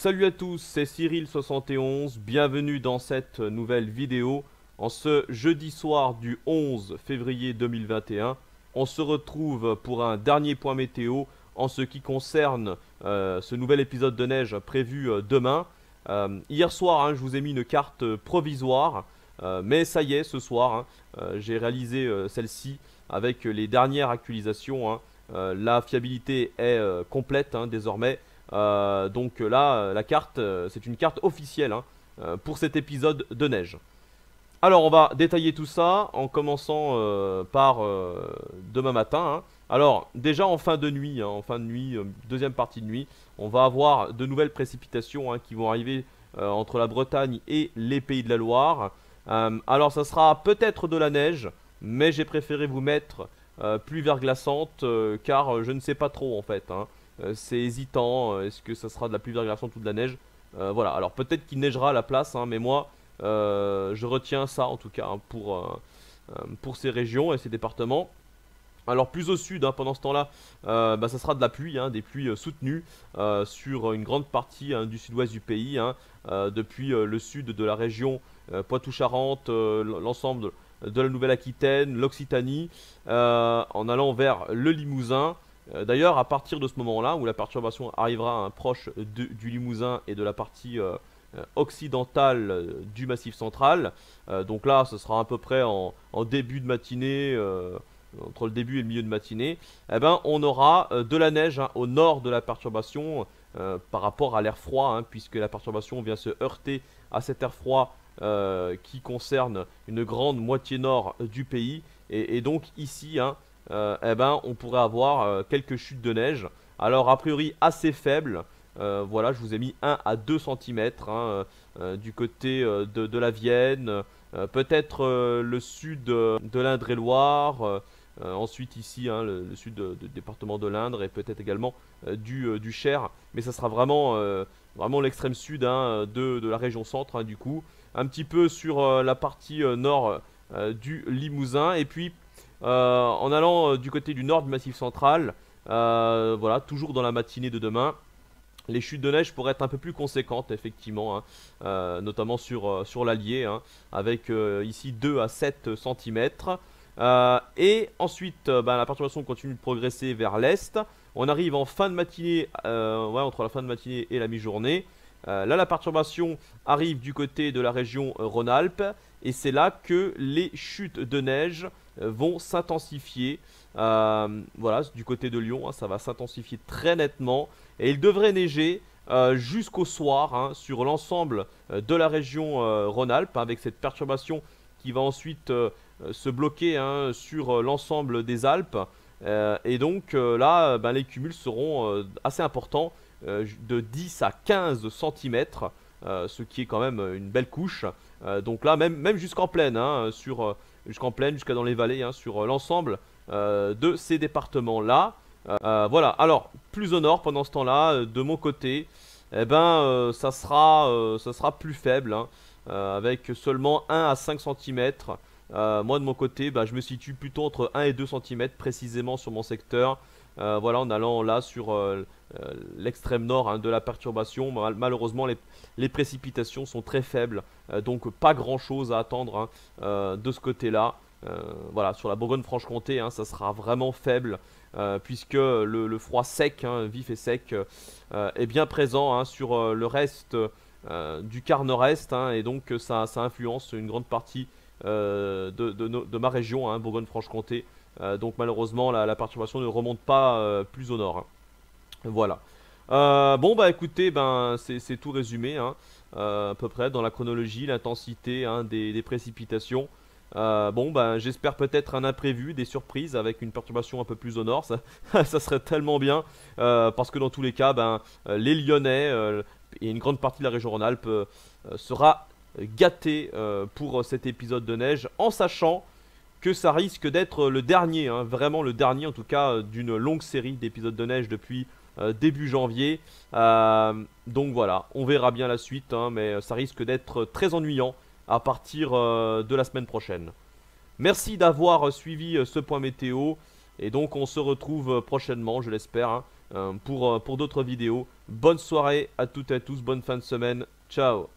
Salut à tous, c'est Cyril71, bienvenue dans cette nouvelle vidéo. En ce jeudi soir du 11 février 2021, on se retrouve pour un dernier point météo en ce qui concerne ce nouvel épisode de neige prévu demain. Hier soir, je vous ai mis une carte provisoire, mais ça y est, ce soir, j'ai réalisé celle-ci avec les dernières actualisations. La fiabilité est complète désormais. Donc là, la carte, c'est une carte officielle pour cet épisode de neige. Alors on va détailler tout ça en commençant par demain matin. Alors déjà en fin de nuit, deuxième partie de nuit, on va avoir de nouvelles précipitations qui vont arriver entre la Bretagne et les Pays de la Loire. Alors ça sera peut-être de la neige, mais j'ai préféré vous mettre pluie verglaçante car je ne sais pas trop en fait. C'est hésitant, est-ce que ça sera de la pluie verglaçante ou de la neige? Voilà, alors peut-être qu'il neigera à la place, mais moi je retiens ça en tout cas pour ces régions et ces départements. Alors plus au sud, pendant ce temps-là, ça sera de la pluie, des pluies soutenues sur une grande partie du sud-ouest du pays, depuis le sud de la région Poitou-Charentes, l'ensemble de la Nouvelle-Aquitaine, l'Occitanie, en allant vers le Limousin. D'ailleurs, à partir de ce moment-là, où la perturbation arrivera proche du Limousin et de la partie occidentale du Massif central, donc là, ce sera à peu près en début de matinée, entre le début et le milieu de matinée, on aura de la neige au nord de la perturbation par rapport à l'air froid, puisque la perturbation vient se heurter à cet air froid qui concerne une grande moitié nord du pays. Et donc ici, on pourrait avoir quelques chutes de neige. Alors a priori assez faibles. Voilà, je vous ai mis 1 à 2 cm du côté de la Vienne. Peut-être le sud de l'Indre-et-Loire. Ensuite ici, le sud du département de l'Indre et peut-être également du Cher. Mais ça sera vraiment, vraiment l'extrême sud de la région centre du coup. Un petit peu sur la partie nord du Limousin. Et puis en allant du côté du nord du Massif central, voilà, toujours dans la matinée de demain, les chutes de neige pourraient être un peu plus conséquentes, effectivement, notamment sur l'Allier, avec ici 2 à 7 cm. Et ensuite, la perturbation continue de progresser vers l'est. On arrive en fin de matinée, entre la fin de matinée et la mi-journée. Là, la perturbation arrive du côté de la région Rhône-Alpes. Et c'est là que les chutes de neige vont s'intensifier. Voilà, du côté de Lyon, ça va s'intensifier très nettement. Et il devrait neiger jusqu'au soir sur l'ensemble de la région Rhône-Alpes, avec cette perturbation qui va ensuite se bloquer sur l'ensemble des Alpes. Et donc là, les cumuls seront assez importants, de 10 à 15 cm, ce qui est quand même une belle couche. Donc là, même jusqu'en plaine, jusqu'en plaine, jusqu'à dans les vallées, sur l'ensemble de ces départements-là. Voilà, alors, plus au nord, pendant ce temps-là, de mon côté, ça sera plus faible, avec seulement 1 à 5 cm. Moi, de mon côté, je me situe plutôt entre 1 et 2 cm précisément sur mon secteur. Voilà, en allant là sur l'extrême nord de la perturbation. Malheureusement, les précipitations sont très faibles, donc pas grand chose à attendre de ce côté-là. Voilà, sur la Bourgogne-Franche-Comté, ça sera vraiment faible, puisque le froid sec, vif et sec, est bien présent sur le reste du quart nord-est, et donc ça influence une grande partie de ma région, Bourgogne-Franche-Comté. Donc malheureusement la perturbation ne remonte pas plus au nord. Voilà. Bon écoutez, c'est tout résumé à peu près dans la chronologie, l'intensité des précipitations. J'espère peut-être un imprévu, des surprises avec une perturbation un peu plus au nord, ça serait tellement bien, parce que dans tous les cas, les Lyonnais et une grande partie de la région Rhône-Alpes sera gâté pour cet épisode de neige, en sachant que ça risque d'être le dernier, vraiment le dernier en tout cas, d'une longue série d'épisodes de neige depuis début janvier. Donc voilà, on verra bien la suite, mais ça risque d'être très ennuyant à partir de la semaine prochaine. Merci d'avoir suivi ce point météo, et donc on se retrouve prochainement, je l'espère, pour d'autres vidéos. Bonne soirée à toutes et à tous, bonne fin de semaine, ciao.